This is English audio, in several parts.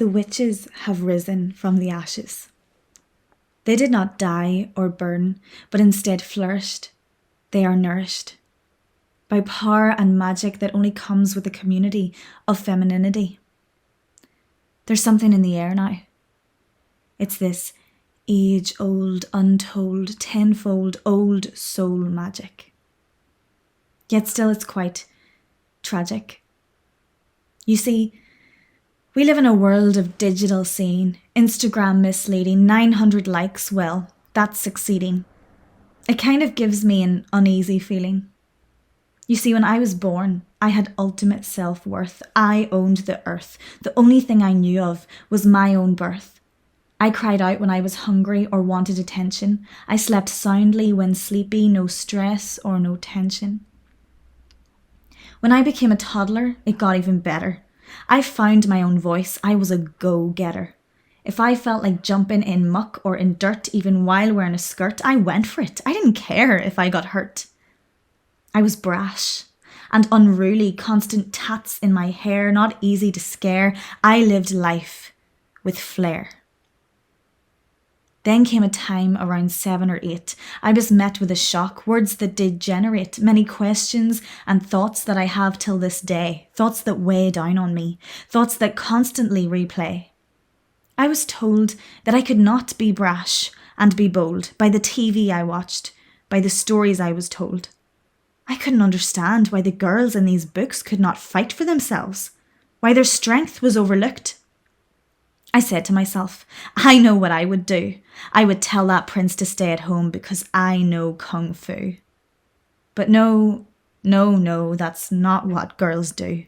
The witches have risen from the ashes. They did not die or burn, but instead flourished. They are nourished by power and magic that only comes with a community of femininity. There's something in the air now. It's this age-old, untold, tenfold old soul magic. Yet still it's quite tragic. You see, we live in a world of digital scene, Instagram misleading, 900 likes, well, that's succeeding. It kind of gives me an uneasy feeling. You see, when I was born, I had ultimate self-worth. I owned the earth. The only thing I knew of was my own birth. I cried out when I was hungry or wanted attention. I slept soundly when sleepy, no stress or no tension. When I became a toddler, it got even better. I found my own voice. I was a go-getter. If I felt like jumping in muck or in dirt, even while wearing a skirt, I went for it. I didn't care if I got hurt. I was brash and unruly, constant tats in my hair, not easy to scare. I lived life with flair. Then came a time around 7 or 8. I was met with a shock, words that did generate many questions and thoughts that I have till this day, thoughts that weigh down on me, thoughts that constantly replay. I was told that I could not be brash and be bold by the TV I watched, by the stories I was told. I couldn't understand why the girls in these books could not fight for themselves, why their strength was overlooked. I said to myself, I know what I would do. I would tell that prince to stay at home because I know kung fu. But no, that's not what girls do.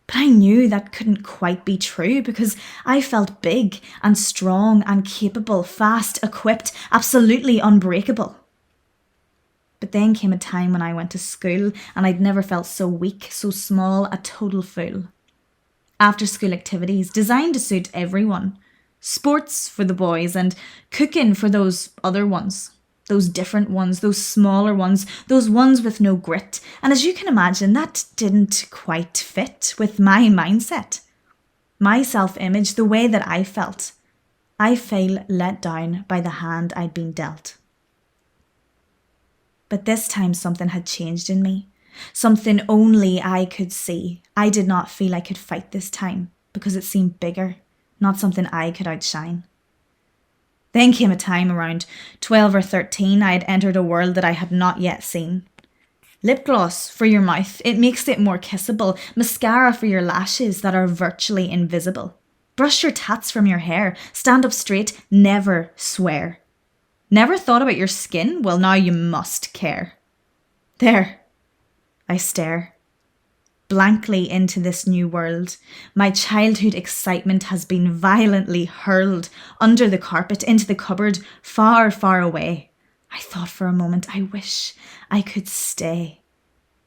But I knew that couldn't quite be true because I felt big and strong and capable, fast, equipped, absolutely unbreakable. But then came a time when I went to school and I'd never felt so weak, so small, a total fool. After school activities designed to suit everyone. Sports for the boys and cooking for those other ones. Those different ones, those smaller ones, those ones with no grit. And as you can imagine, that didn't quite fit with my mindset. My self-image, the way that I felt. I felt let down by the hand I'd been dealt. But this time something had changed in me. Something only I could see. I did not feel I could fight this time because it seemed bigger, not something I could outshine. Then came a time around 12 or 13 I had entered a world that I had not yet seen. Lip gloss for your mouth, it makes it more kissable. Mascara for your lashes that are virtually invisible. Brush your tats from your hair. Stand up straight, never swear. Never thought about your skin? Well, now you must care. There. I stare blankly into this new world. My childhood excitement has been violently hurled under the carpet, into the cupboard, far, far away. I thought for a moment, I wish I could stay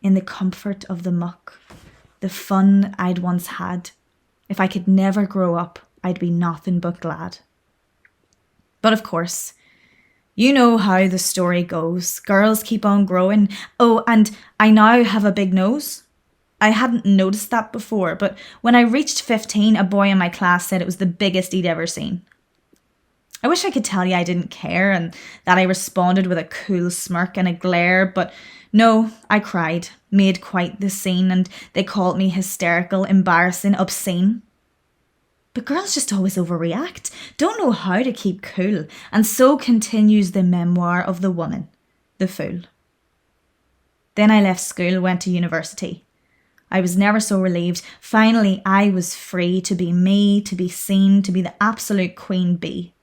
in the comfort of the muck, the fun I'd once had. If I could never grow up, I'd be nothing but glad. But of course, you know how the story goes. Girls keep on growing. Oh, and I now have a big nose. I hadn't noticed that before, but when I reached 15, a boy in my class said it was the biggest he'd ever seen. I wish I could tell you I didn't care and that I responded with a cool smirk and a glare, but no, I cried, made quite the scene, and they called me hysterical, embarrassing, obscene. But girls just always overreact, don't know how to keep cool, and so continues the memoir of the woman, the fool. Then I left school, went to university. I was never so relieved. Finally, I was free to be me, to be seen, to be the absolute queen bee.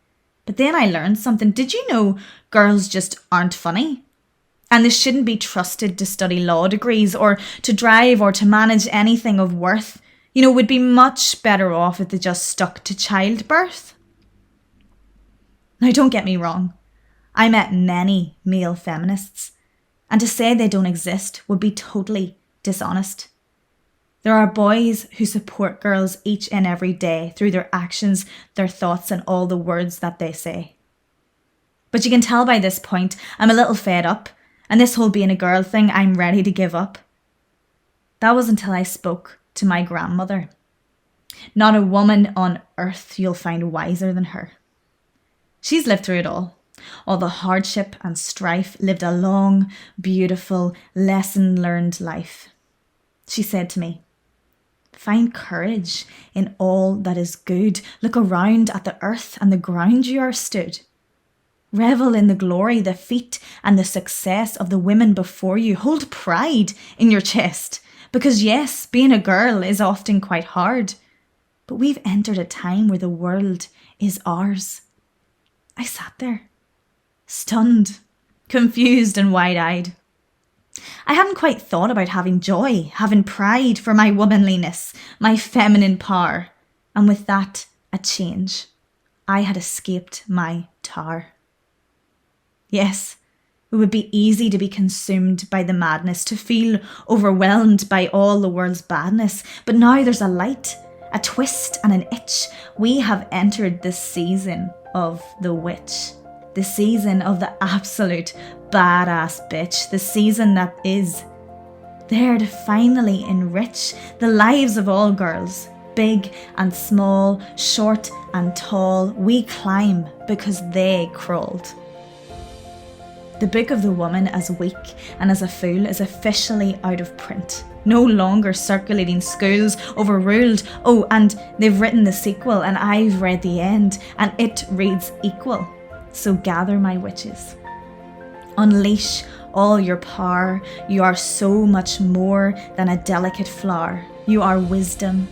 But then I learned something. Did you know girls just aren't funny? And they shouldn't be trusted to study law degrees or to drive or to manage anything of worth. You know, would be much better off if they just stuck to childbirth. Now, don't get me wrong. I met many male feminists, and to say they don't exist would be totally dishonest. There are boys who support girls each and every day through their actions, their thoughts, and all the words that they say. But you can tell by this point, I'm a little fed up, and this whole being a girl thing, I'm ready to give up. That was until I spoke to my grandmother. Not a woman on earth you'll find wiser than her. She's lived through it all the hardship and strife, lived a long, beautiful, lesson-learned life. She said to me, "Find courage in all that is good. Look around at the earth and the ground you are stood. Revel in the glory, the feat, and the success of the women before you. Hold pride in your chest, because yes, being a girl is often quite hard, but we've entered a time where the world is ours." I sat there, stunned, confused and wide-eyed. I hadn't quite thought about having joy, having pride for my womanliness, my feminine power. And with that, a change. I had escaped my tower. Yes, it would be easy to be consumed by the madness, to feel overwhelmed by all the world's badness. But now there's a light, a twist and an itch. We have entered the season of the witch. The season of the absolute badass bitch. The season that is there to finally enrich the lives of all girls. Big and small, short and tall. We climb because they crawled. The book of the woman as weak and as a fool is officially out of print. No longer circulating schools, overruled. Oh, and they've written the sequel and I've read the end and it reads equal. So gather my witches. Unleash all your power. You are so much more than a delicate flower. You are wisdom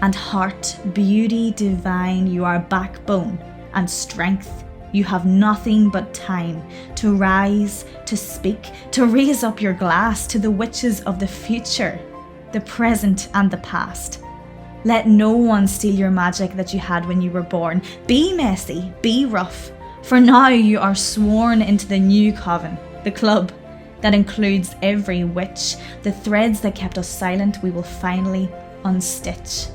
and heart, beauty divine. You are backbone and strength. You have nothing but time to rise, to speak, to raise up your glass to the witches of the future, the present and the past. Let no one steal your magic that you had when you were born. Be messy, be rough, for now you are sworn into the new coven, the club that includes every witch. The threads that kept us silent we will finally unstitch.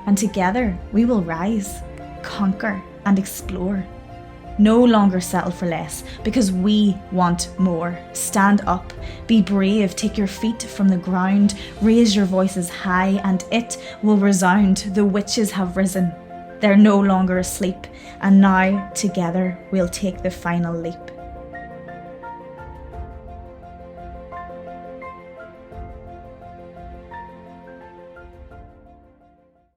And together we will rise, conquer and explore. No longer settle for less, because we want more. Stand up, be brave, take your feet from the ground, raise your voices high and it will resound. The witches have risen. They're no longer asleep, and now together we'll take the final leap.